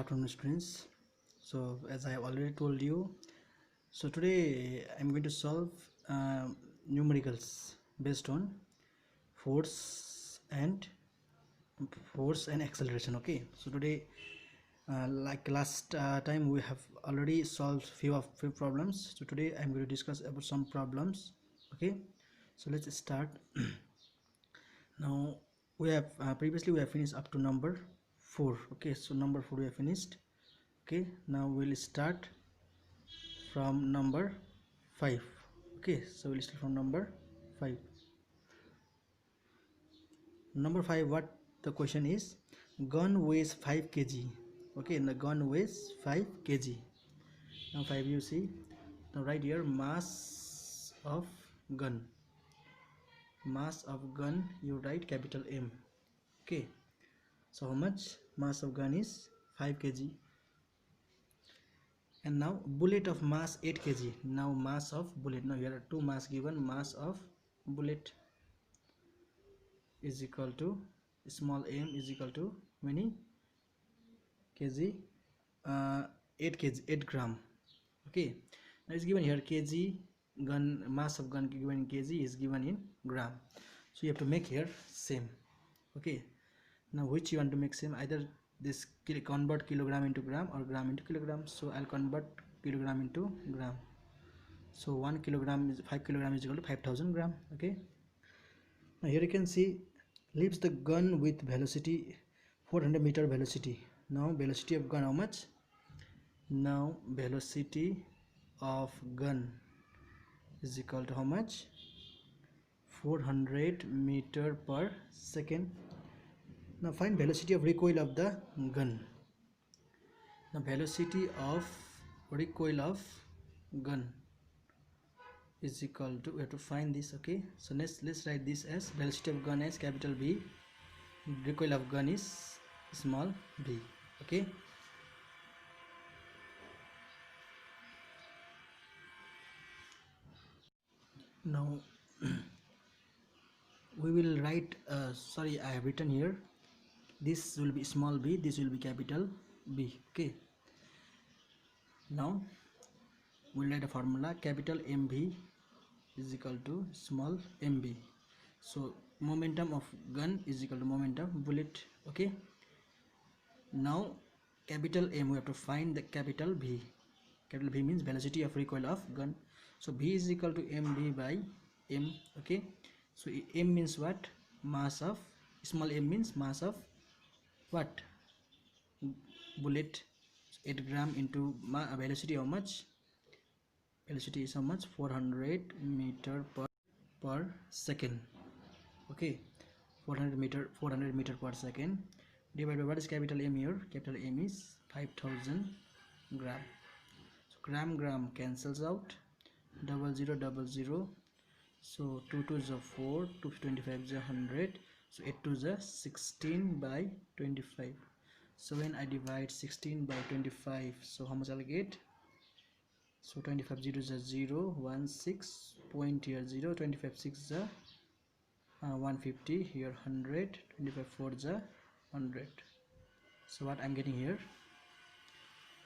afternoon, students. So as I have already told you, so today I'm going to solve numericals based on force and acceleration. Okay, so today like last time we have already solved few problems, so today I'm going to discuss about some problems. Okay, so let's start. Now we have previously we have finished up to number 4. Okay, so number 4 we have finished. Okay, now we'll start from number 5. Okay, so we'll start from number 5. Number 5, what the question is, gun weighs 5 kg. Okay, and the gun weighs 5 kg. Now 5, you see, now right here, mass of gun, you write capital M. Okay, so how much mass of gun is 5 kg. And now bullet of mass 8 kg. Now mass of bullet, now here are two mass given. Mass of bullet is equal to small m is equal to many kg, 8 kg, 8 gram. Okay, now it's given here kg, gun mass of gun given in kg is given in gram, so you have to make here same. Okay, now which you want to make same, either this convert kilogram into gram or gram into kilogram. So I'll convert kilogram into gram. So 1 kilogram is 5 kilogram is equal to 5000 gram. Okay, now here you can see leaves the gun with velocity 400 meter velocity. Now velocity of gun how much? Now velocity of gun is equal to how much? 400 meter per second. Now find velocity of recoil of the gun. Now velocity of recoil of gun is equal to, we have to find this. Okay, so let's write this as velocity of gun as capital B, recoil of gun is small b. Okay, now we will write sorry, I have written here, this will be small b, this will be capital B. Okay, now we'll write a formula, capital MV is equal to small mb. So momentum of gun is equal to momentum bullet. Okay, now capital M, we have to find the capital V. Capital V means velocity of recoil of gun, so V is equal to mb by m. Okay, so m means what? Mass of, small m means mass of what? Bullet. 8 gram into velocity how much? Velocity is how much? 400 meter per second. Okay, 400 meter per second divided by what is capital M here? Capital M is 5000 gram. So gram cancels out, 0000, so 2 2 is 4, 225 is 100, so 8 2 is 16 by 25. So when I divide 16 by 25, so how much I'll get? So 25 0 is a 0, 1 6 point here 0, 25 6 is a 150 here, 100, 25 4 is a 100. So what I'm getting here,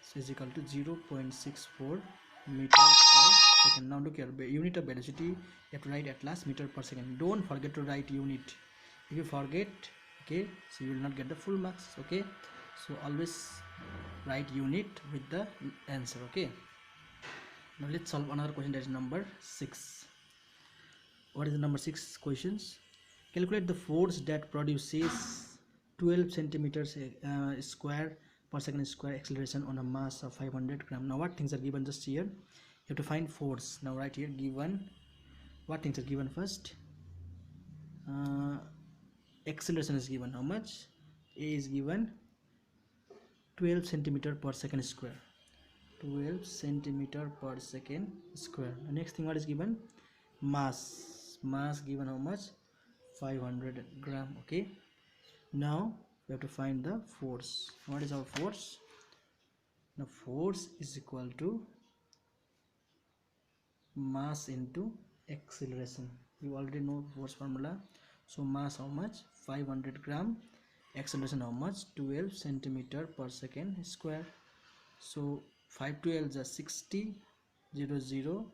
so is equal to 0.64 meter per second. Now look here, unit of velocity you have to write at last meter per second. Don't forget to write unit. If you forget, okay, so you will not get the full marks. Okay, so always write unit with the answer. Okay, now let's solve another question, that is number 6. What is the number 6 questions? Calculate the force that produces 12 centimeters square per second square acceleration on a mass of 500 gram. Now what things are given just here? You have to find force. Now right here given, what things are given first? Acceleration is given. How much? A is given 12 centimeter per second square. 12 centimeter per second square. The next thing, what is given? Mass given how much? 500 gram. Okay, now we have to find the force. What is our force? Now force is equal to mass into acceleration. You already know force formula. So mass how much? 500 gram acceleration how much? 12 centimeter per second square. So 5 12 is 60 00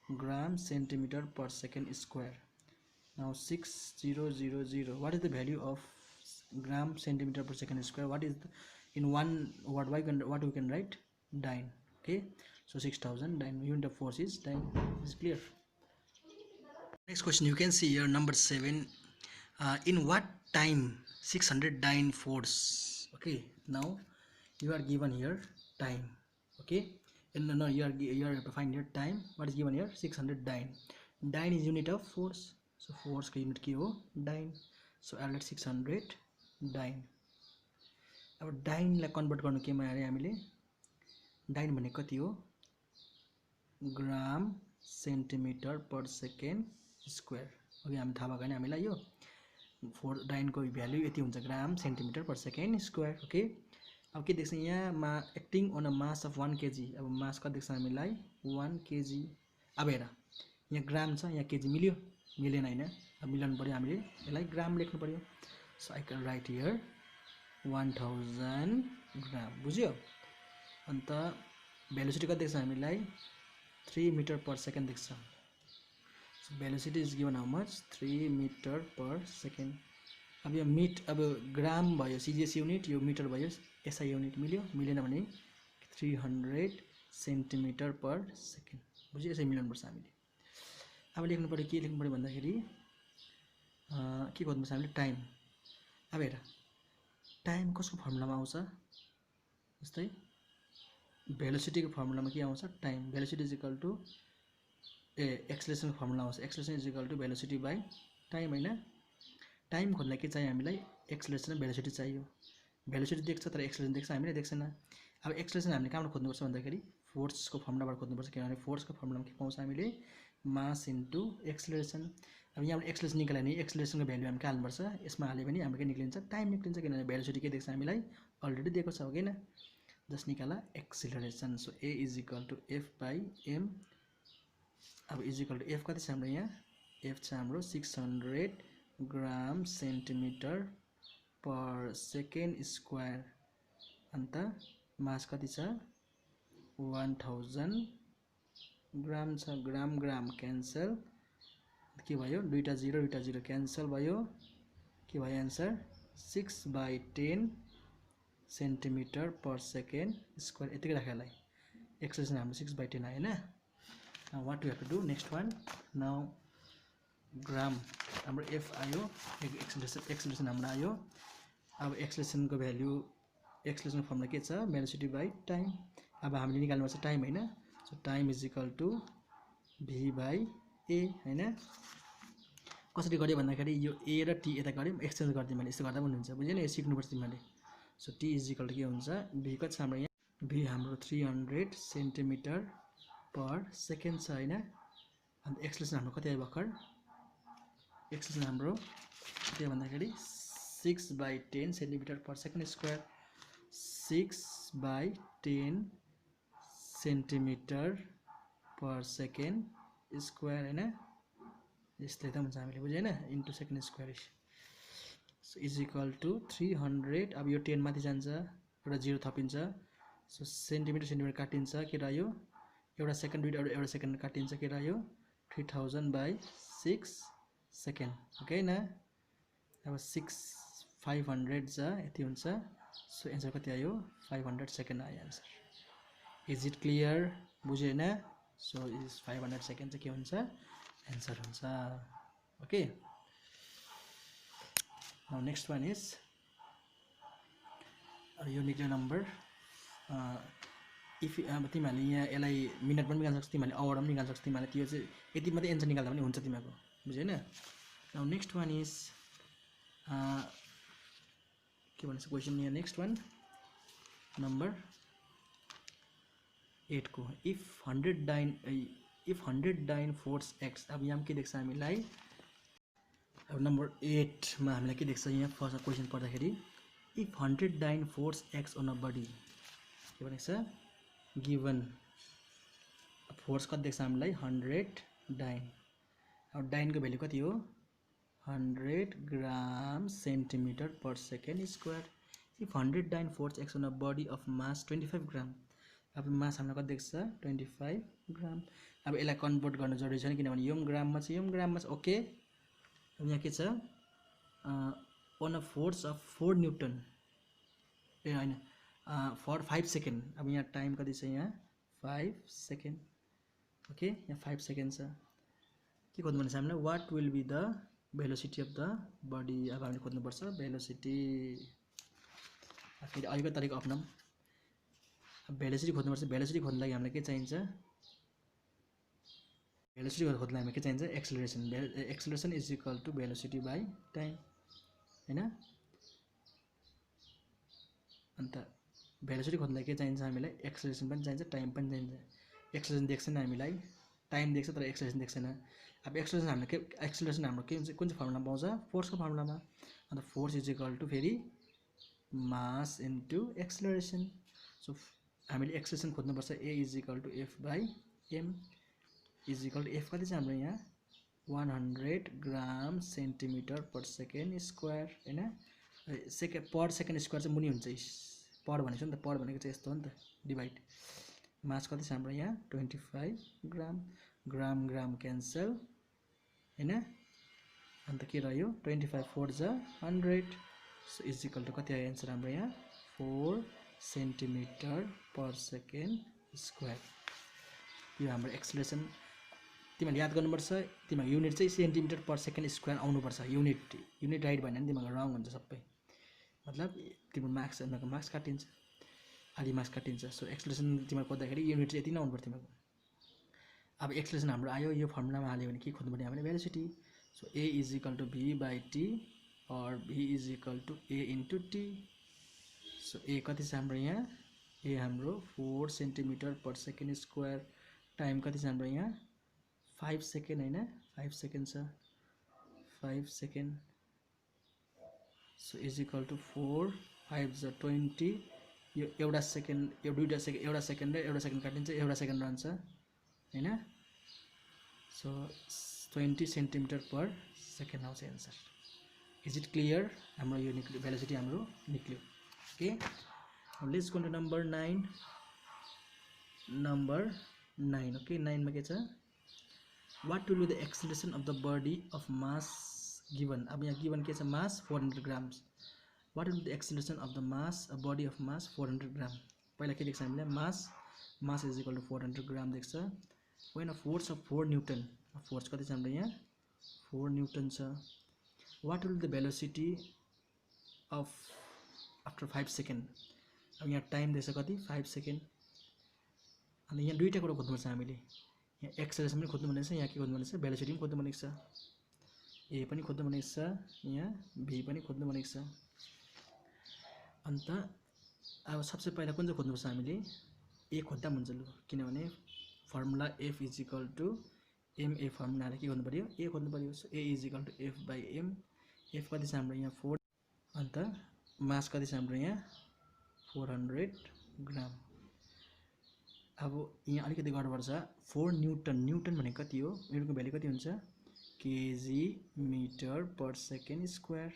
gram centimeter per second square. Now 6000, what is the value of gram centimeter per second square? What is the, in one word, what we can write? Dyne. Okay, so 6000 dyne, unit of force is dyne. Is clear? Next question, you can see here number 7. In what time 600 dyne force? Okay, now you are given here time. Okay, and no, you have to find here time. What is given here? 600 dyne. Dyne is unit of force, so force का unit के हो dyne. So I'll let 600 dyne. अब dyne लाई convert गर्नु केमा अरे हामीले? Dyne भनेको कति हो? ग्राम सेन्टिमिटर पर सेकेन्ड स्क्वायर. अघि हामी थाहा भएको हैन हामीलाई यो dyne को भ्यालु यति हुन्छ, gram centimetre per second square. Okay, अब के देख्छ यहाँ? Acting on a mass of 1 kg. अब मास कति देख्छ हामीलाई? 1 kg. अब हेर, यहाँ ग्राम छ, यहाँ केजी. मिल्यो? मिलेन हैन. अब मिलाउनु पर्यो, हामीले यसलाई ग्राम लेख्नु पर्यो. So I can write here 1000 gram. बुझ्यो? अन्त भेलोसिटी कति देख्छ हामीलाई? 3 मीटर पर सेकेन्ड देख्छ. So velocity is given how much? 3 metre per second. अब यो अब ग्राम भयो सिजिएस युनिट, यो मिटर भयो एसआई युनिट. मिल्यो? मिलेन भने 300 सेन्टिमिटर पर सेकेन्ड. बुझ्यो? यसरी मिलाउनुपर्छ हामीले. अब लेख्नु पर्यो, के लेख्नु पर्यो भन्दाखेरि के गर्नुपर्छ हामीले? टाइम. अब हेर, टाइम कसको फर्मुलामा आउँछ? जस्तै भेलोसिटी को फर्मुलामा के आउँछ? Time. Velocity is equal to acceleration को फर्मुला आउँछ. Acceleration is equal to velocity by time हैन. टाइम खोज्दा के चाहियो हामीलाई? एक्सेलरेसन र भेलोसिटी चाहियो. भेलोसिटी देख्छ तर एक्सेलरेसन देख्छ हामीले? देख्दैन. अब एक्सेलरेसन हामीले कहाँबाट खोज्नुपर्छ भन्दाखेरि फोर्स को फर्मुलाबाट खोज्नुपर्छ. किनभने फोर्स को फर्मुलामा के पाउँछ हामीले? मास इन्टु एक्सेलरेसन. अब यहाँबाट एक्सेलरेसन निकाल्यो भने एक्सेलरेसन को भ्यालु हामी के हाल्नुपर्छ? यसमा हाल्यो भने हाम्रो के निक्लिन्छ? टाइम निक्लिन्छ. किनभने भेलोसिटी के देख्छ हामीलाई? अलरेडी दिएको छ, हो किन? जस्ट निकाला acceleration. So A is equal to F by M. अब इज इक्वल टु एफ कति छ हाम्रो यहाँ? एफ छ हाम्रो 600 gram centimetre per second square. And mass कति छ? 1000 ग्राम छ. ग्राम ग्राम क्यान्सल, के भयो? दुईटा जिरो क्यान्सल भयो. के भयो answer? 6/10 centimetre per second square. यतिकै राखेलाई एक्सेलरेसन हाम्रो 6/10 आयो हैन. Now what we have to do? Next one. Now gram हाम्रो एफ आयो, एक्सेलरेसन हाम्रो आयो. अब एक्सेलरेसन को भ्यालु, एक्सेलरेसन को फर्मुला के छ? Velocity by time. अब हामीले निकाल्नुपर्छ टाइम हैन. So time is equal to v by A हैन. कसरी गर्यो भन्दाखेरि यो ए र टी यता गर्यो, एक्सचेन्ज गर्दियौ मैले. यस्तो गर्दा पनि हुन्छ. बुझ्यो नि? यो सिक्नुपर्छ तिमीले. So T is equal to के हुन्छ? v कति छ हाम्रो यहाँ? v हाम्रो 300 सेन्टिमिटर पर सेकेन्ड छ हैन. अन्त एक्सेलरेसन हाम्रो कति आयो भर्खर? एक्सेलरेसन हाम्रो के भन्दाखेरि 6/10 centimetre per second square. 6/10 centimetre per second square हैन. यसले त हुन्छ हामीले. बुझ्यो हैन? Into second square. So is equal to 300. अब यो 10 माथि जान्छ, एउटा जिरो थपिन्छ. सो सेन्टिमिटर काटिन्छ. के रह्यो? एउटा सेकेन्ड, एउटा सेकेन्ड काटिन्छ. के रह्यो? 3000/6 सेकेन्ड. ओके न? अब 500 छ, यति हुन्छ. सो एन्सर कति आयो? 500 सेकेन्ड आयो एन्सर. Is it clear? बुझ्यो हैन? सो इज 500 सेकेन्ड चाहिँ के हुन्छ? एन्सर हुन्छ. Okay, now next one is यो निक्ल्यो नम्बर. इफ अब तिमीहरूले यहाँ यसलाई मिनट पनि निकाल्न सक्छ, तिमीहरूले आवरमा पनि निकाल्न सक्छ. तिमीहरूले त्यो चाहिँ यति मात्रै एन्सर निकाल्दा पनि हुन्छ तिमीहरूको. बुझ्यो हैन? नाउ नेक्स्ट वान इज के भन्छ क्वेसन यहाँ? नेक्स्ट वान नम्बर 8 को इफ 100 dyne फोर्स एक्स. अब यहाँ के देख्छ हामीलाई? अब नम्बर 8 मा हामीलाई के देख्छ यहाँ? फर्स्ट क्वेसन पढ्दाखेरि if 100 dyne force acts on a body. के भनेको छ? गिवन फोर्स कति देख्छ हामीलाई? 100 dyne. अब डाइन को भ्यालु कति हो? 100 gram centimeter per second square. If 100 dyne force acts on a body of mass 25 gram, अब मास हामीलाई कति दिएको छ 25 ग्राम. अब यसलाई कन्भर्ट गर्न जरुरी छैन किनभने यो ग्राममा छ यो ग्राममा छ. ओके, अब यहाँ के छ on a force of 4 Newton ए हैन फर 5 सेकेन्ड. अब यहाँ टाइम कति छ यहाँ 5 सेकेन्ड. ओके, यहाँ 5 सेकेन्ड छ. के खोज्नु पर्छ हामीलाई what will be the velocity of the body. अब हामीले खोज्नुपर्छ भेलोसिटी. फेरि अहिलेको तरिका अपनाऊ. अब भेलोसिटी खोज्नुपर्छ. भेलोसिटी खोज्नको लागि हामीलाई के चाहिन्छ भेलोसिटी खोज्नको लागि हामीलाई के चाहिन्छ acceleration. Acceleration is equal to velocity by time हैन. अन्त भेलोसिटी खोज्नको लागि के चाहिन्छ हामीलाई एक्सेलरेसन पनि चाहिन्छ टाइम पनि चाहिन्छ. एक्सेलरेसन देख्छ नि हामीलाई टाइम देख्छ तर एक्सेलरेसन देख्दैन. अब एक्सेलरेसन हामीले के एक्सेलरेसन हाम्रो के हुन्छ कुन चाहिँ फर्मुलामा पाउँछ फोर्सको फर्मुलामा. अन्त फोर्स इज इक्वल टु फेरि मास इन्टु एक्सेलरेसन. सो हामीले एक्सेलरेसन खोज्नुपर्छ A is equal to F by M is equal to F कति छ हाम्रो यहाँ 100 gram centimetre per second square हैन. पर सेकेन्ड स्क्वायर चाहिँ मुनि हुन्छ. पर भनेको नि त पर भनेको चाहिँ यस्तो हो नि त डिभाइड. मास कति छ हाम्रो यहाँ 25 ग्राम. ग्राम ग्राम क्यान्सल हैन. अन्त के रह्यो 25 4 जा 100. सो इज इक्वल टु कति आयो एन्सर हाम्रो यहाँ 4 सेन्टिमिटर पर सेकेन्ड स्क्वायर. यो हाम्रो एक्सेलरेसन. तिमीले याद गर्नुपर्छ तिमीको युनिट चाहिँ सेन्टिमिटर पर सेकेन्ड स्क्वायर आउनुपर्छ. युनिट राइट भएन भने तिमीको रङ हुन्छ सबै. मतलब तिम्रो मार्क्स तिमीको मार्क्स काटिन्छ आधी मार्क्स काटिन्छ. सो एक्सेलरेसन तिमीले खोज्दाखेरि युनिट चाहिँ यति नै आउनुपर्छ तिमीको. अब एक्सेलरेसन हाम्रो आयो यो फर्मुलामा हाल्यो भने के खोज्नु पर्ने हामीले velocity. So A is equal to V by T और V is equal to A into T. So A कति छ हाम्रो यहाँ ए हाम्रो 4 centimetre per second square. Time कति छ हाम्रो यहाँ 5 सेकेन्ड हैन 5 सेकेन्ड छ 5 second. So is equal to 4 5 जा 20. यो एउटा सेकेन्ड यो दुईटा सेकेन्ड एउटा सेकेन्ड र एउटा सेकेन्ड काटिन्छ एउटा सेकेन्ड रहन्छ हैन. सो 20 सेन्टिमिटर पर सेकेन्ड आउँछ एन्सर. Is it clear. हाम्रो यो निक्ल्यो भेलोसिटी हाम्रो निक्ल्यो. Okay, let's go to number 9. Number 9. Okay, 9 मा के छ what will be the acceleration of the body of mass given. अब यहाँ गिवन के छ mass 400 grams. What will be the acceleration of the mass a body of mass 400 gram. पहिला के देख्छ हामीले मास इज इक्वल टु 400 ग्राम देख्छ. When a force of 4 newton. Force कति छ हाम्रो यहाँ 4 न्यूटन छ. What will be the velocity of after 5 second. अब यहाँ टाइम देख्छ कति 5 सेकेन्ड. अनि यहाँ दुईटा कुरा खोज्नुपर्छ हामीले. यहाँ एक्सेलरेसन पनि खोज्नु भनेको छ यहाँ के खोज्नु भनेको छ भेलोसिटी पनि खोज्नु भनेको छ. ए पनि खोज्नु भनेको छ यहाँ भी पनि खोज्नु भनेको छ. अन्त अब सबसे पहिला कुन चाहिँ खोज्नुपर्छ हामीले ए खोज्दा पनि हुन्छ लु किनभने formula F is equal to M. A फर्मुलाले के गर्नु पर्यो ए खोज्नु पर्यो. So A is equal to F by M. F कति छ हाम्रो यहाँ 4. अन्त मास कति छ हाम्रो यहाँ 400 ग्राम. अब यहाँ अलिकति गडबड छ 4 न्यूटन. न्यूटन भनेको कति हो न्यूटनको भ्यालु कति हुन्छ kg metre per second square.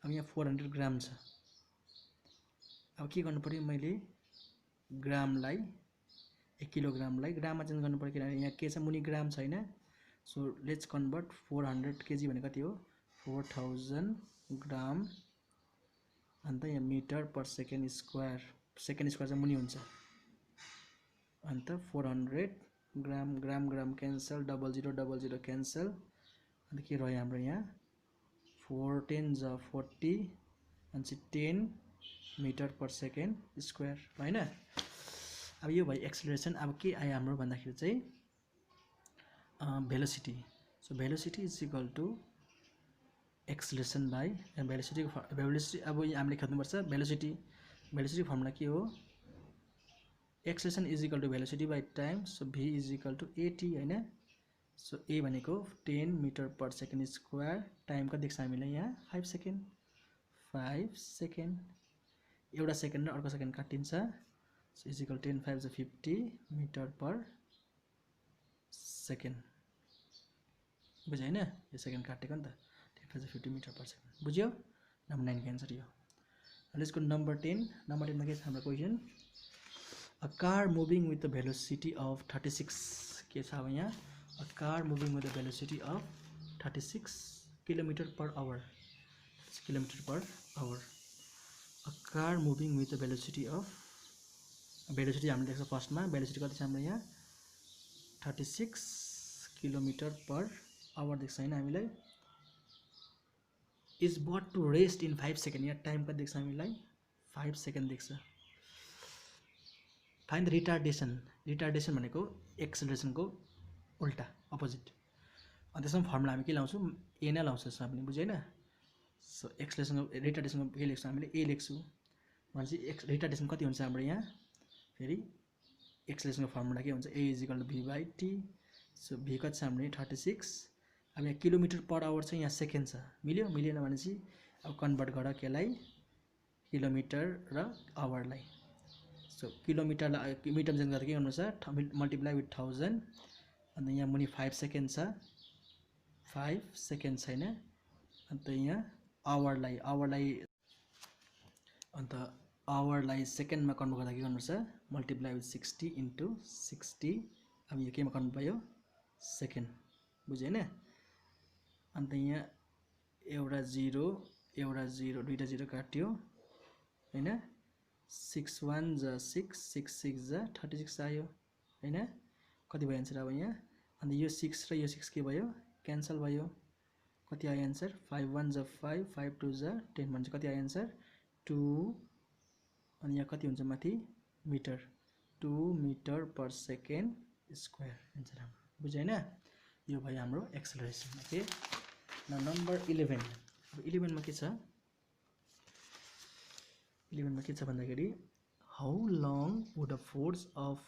अब यहाँ 400 ग्राम छ. अब के गर्नु पर्यो मैले ग्रामलाई 1 किलोग्रामलाई ग्राममा चेन्ज गर्नु पर्यो किनभने यहाँ के छ मुनि ग्राम छैन. सो लेट्स कन्भर्ट 400 केजी भनेको कति हो 4000 ग्राम. अन्त यहाँ मिटर पर सेकेन्ड स्क्वायर चाहिँ मुनि हुन्छ. अन्त 400 ग्राम ग्राम ग्राम क्यान्सल 0000 क्यान्सल. अन्त के रह्यो हाम्रो यहाँ 4 10 जा 40 अनि 10 मिटर पर सेकेन्ड स्क्वायर हैन. अब यो भयो एक्सेलरेसन. अब के आयो हाम्रो भन्दाखेरि चाहिँ velocity. So velocity is equal to acceleration by velocity. अब हामीले खोज्नुपर्छ भेलोसिटी. भेलोसिटी फर्मुला के हो acceleration is equal to velocity by time. So v is equal to a t हैन. सो ए भनेको 10 metre per second square. Time कति देख्छ हामीलाई यहाँ 5 सेकेन्ड 5 सेकेन्ड. एउटा सेकेन्ड र अर्को सेकेन्ड काटिन्छ. So is equal 10 5 50 metre per second. बुझ्यो हैन यो सेकेन्ड काटेको नि त. F as a 50 meter per second. बुझ्यो? नम्बर 9 को आन्सर यो. Let's go to number 10. Number 10 मा के छ हाम्रो question? A car moving with a velocity of 36 के छ अब यहाँ? A car moving with a velocity of 36 km per hour. Kilometer per hour. A car moving with a velocity of velocity हामीले देख्छ फर्स्ट मा velocity कति छ हाम्रो यहाँ 36 km per hour देख्छ हैन हामीलाई is brought to rest in 5 seconds. यहाँ टाइम कति देख्छ हामीलाई 5 सेकेन्ड देख्छ. Find retardation. रिटार्डेसन भनेको एक्सेलरेसनको उल्टा अपोजिट. अनि त्यसमा फर्मुला हामी के लाउँछौँ ए नै लाउँछ सर पनि बुझ्यो हैन. सो एक्सेलरेसनको रिटार्डेसनको के लेख्छौँ हामीले ए लेख्छौँ भनेपछि रिटार्डेसन कति हुन्छ हाम्रो यहाँ फेरि एक्सेलरेसनको फर्मुला के हुन्छ A is equal to V by T. So V कति छ हाम्रो 36. अब यहाँ किलोमिटर पर आवर चाहिँ यहाँ सेकेन्ड छ. मिल्यो मिलेन भनेपछि अब कन्भर्ट गर केलाई किलोमिटर र आवरलाई. सो किलोमिटरलाई मिटर चेन्ज गर्दा के गर्नुपर्छ मल्टिप्लाई विथ 1000 अन्त यहाँ मुनि 5 सेकेन्ड छ 5 सेकेन्ड छैन. अन्त यहाँ आवरलाई अन्त आवरलाई सेकेन्डमा कन्भर्ट गर्दा के गर्नुपर्छ मल्टिप्लाई विथ 60 इन्टु 60. अब यो केमा कन्भर्ट भयो सेकेन्ड बुझ्यो हैन. अन्त यहाँ एउटा 0 दुईटा 0 काट्यो हैन. 6 1 जा 6 6 6 जा 36 आयो हैन. कति भयो आन्सर अब यहाँ. अन्त यो 6 र यो 6 के भयो क्यान्सल भयो. कति आयो आन्सर 5 1 जा 5 5 2 जा 10 भन्छ कति आयो आन्सर 2. अनि यहाँ कति हुन्छ माथि metre 2 metre per second square answer हाम्रो बुझ्यो हैन. यो भयो हाम्रो एक्सेलरेसन. Okay number 11. अब 11 मा के छ 11 मा के छ भन्दाखेरि how long would a force of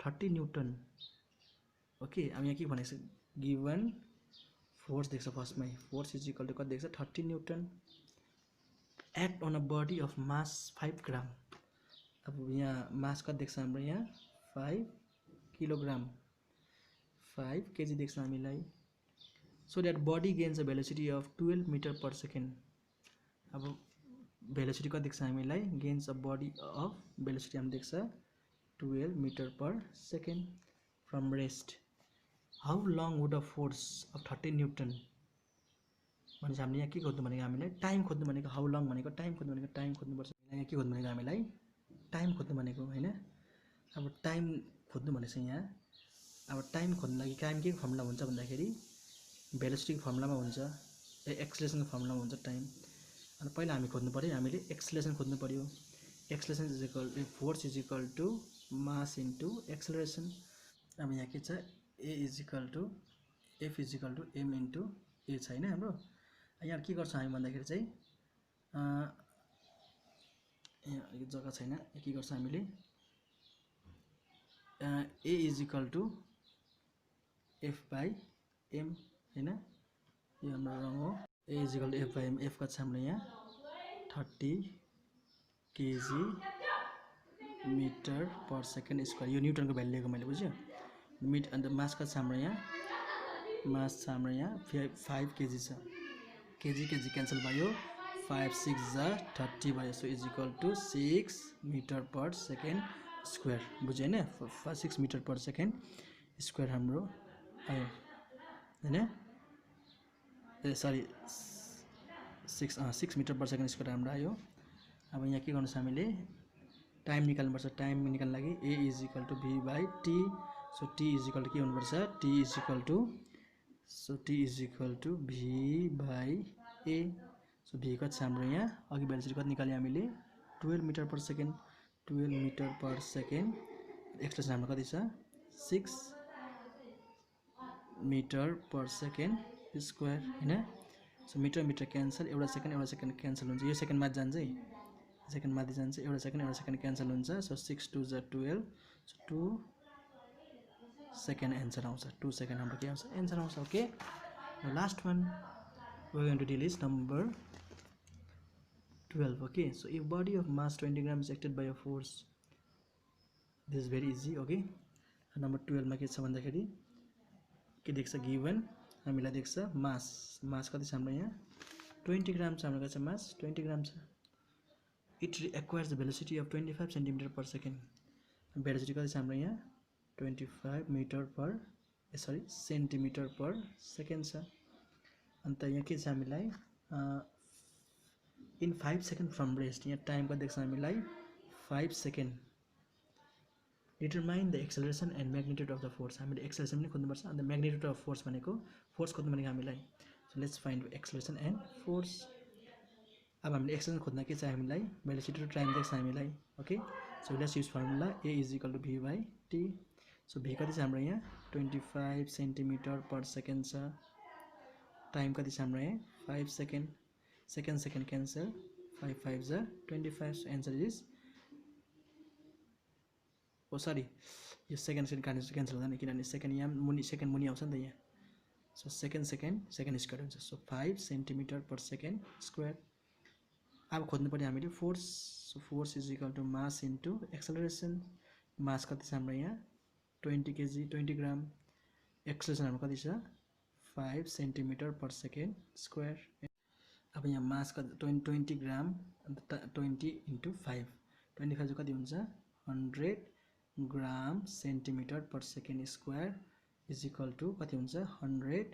30 Newton. Okay अब यहाँ के भनेको छ गिवन फोर्स देख्छ फर्स्टमै फोर्स इज इक्वल टु कति देख्छ 30 newton act on a body of mass 5 gram. अब यहाँ मास कति देख्छ हाम्रो यहाँ 5 किलोग्राम 5 केजी देख्छ हामीलाई. So that body gains a velocity of 12 metre per second. अब भेलोसिटी कति देख्छ हामीलाई gains a body of velocity हामी देख्छ 12 metre per second from rest. How long would a force of 30 newton भनेपछि हामीले यहाँ के खोज्नु भनेको हामीलाई टाइम खोज्नु भनेको हाउ लङ भनेको टाइम खोज्नु भनेको टाइम खोज्नुपर्छ. यहाँ के खोज्नु भनेको हामीलाई टाइम खोज्नु भनेको हैन. अब टाइम खोज्नु भनेको यहाँ अब टाइम खोज्नु लागि टाइम के फर्मुला हुन्छ भन्दाखेरि भेलोसिटीको फर्मुलामा हुन्छ एक्सेलरेसनको फर्मुलामा हुन्छ टाइम. अनि पहिला हामी खोज्नु पर्यो हामीले एक्सेलरेसन खोज्नु पर्यो. Acceleration is equal to force is equal to mass into acceleration. अब यहाँ के छ A is equal to F is equal to M into A छ हैन हाम्रो. यहाँ के गर्छौँ हामी भन्दाखेरि चाहिँ यहाँ अलिक जग्गा छैन के गर्छ हामीले A is equal to F by M हैन. यो हाम्रो रङ हो. A is equal to F by M. F कति छ हाम्रो यहाँ 30 KG metre per second square. यो न्युटनको भ्यालु लिएको मैले बुझ्यो. अन्त मास कति छ हाम्रो यहाँ मास छ हाम्रो यहाँ 5 केजी छ. केजी क्यान्सल भयो 5 6 जा 30 भयो. So is equal to 6 metre per second square बुझ्यो हैन. 6 मिटर पर सेकेन्ड स्क्वायर हाम्रो आयो हैन. Uh sorry 6 metre per second square हाम्रो आयो. अब यहाँ के गर्नु छ हामीले टाइम निकाल्नुपर्छ. टाइम निकाल्न लागि A is equal to V by T. So T is equal to के हुनुपर्छ T is equal to V by A. So V कति छ हाम्रो यहाँ अघि भेलोसिटी कति निकाल्यो हामीले 12 metre per second 12 metre per second. Expression हाम्रो कति छ 6 मिटर पर सेकेन्ड स्क्वायर हैन. सो मिटर क्यान्सल एउटा सेकेन्ड क्यान्सल हुन्छ. यो सेकेन्ड माथि जान्छ है सेकेन्ड माथि जान्छ एउटा सेकेन्ड क्यान्सल हुन्छ. सो 6 2 जा 12. सो 2 सेकेन्ड एन्सर आउँछ. 2 सेकेन्ड हाम्रो के आउँछ एन्सर आउँछ. Okay last one we are going to deal is number 12. Okay so if body of mass 20 gram is acted by a force this is very easy. Okay number 12 मा के छ भन्दाखेरि के देख्छ गिवन हामीलाई देख्छ मास कति छ हाम्रो यहाँ 20 ग्राम छ हाम्रो कति छ मास 20 ग्राम छ it acquires the velocity of 25 centimetre per second velocity कति छ हाम्रो यहाँ 25 metre per centimetre per second छ अन्त यहाँ के छ हामीलाई इन 5 सेकेन्ड फ्रम रेस्ट यहाँ टाइम कति देख्छ हामीलाई 5 second determine the acceleration and magnitude of the force हामीले एक्सेलरेसन पनि खोज्नुपर्छ अन्त म्याग्निट्युड अफ फोर्स भनेको फोर्स खोज्नु भनेको हामीलाई so let's find acceleration and force अब हामीले एक्सेलरेसन खोज्न के छ हामीलाई भेलोसिटी र टाइम देख्छ हामीलाई okay so let's use formula A is equal to V by T so V कति छ हाम्रो यहाँ 25 सेन्टिमिटर पर सेकेन्ड छ टाइम कति छ हाम्रो यहाँ 5 सेकेन्ड सेकेन्ड क्यान्सल 5 5 जा 25 so answer is oh sorry यो सेकेन्ड क्यान्सल हुँदैन किनभने सेकेन्ड यहाँ मुनि सेकेन्ड मुनि आउँछ नि त यहाँ सो सेकेन्ड स्क्वायर हुन्छ so 5 centimetre per second square अब खोज्नु पर्यो हामीले force so force is equal to mass into acceleration mass कति छ हाम्रो यहाँ 20 केजी 20 ग्राम एक्सेलरेसन हाम्रो कति छ 5 सेन्टिमिटर पर सेकेन्ड स्क्वायर अब यहाँ मास कति 20 ग्राम अन्त 20 इन्टु 5 25 चाहिँ कति हुन्छ 100 gram centimetre per second square is equal to कति हुन्छ 100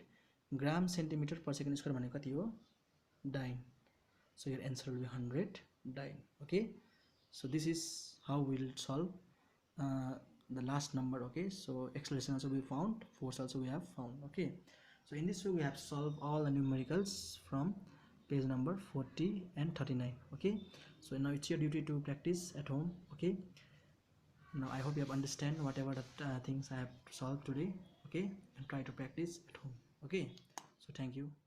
gram centimetre per second square भनेको कति हो dyne so your answer will be 100 dyne okay so this is how will solve the last number okay so acceleration also we found force also we have found okay so in this way we have solved all the numericals from page number 40 and 39 okay so now it's your duty to practice at home okay now I hope you have understand whatever the things I have solved today okay and try to practice at home okay so thank you.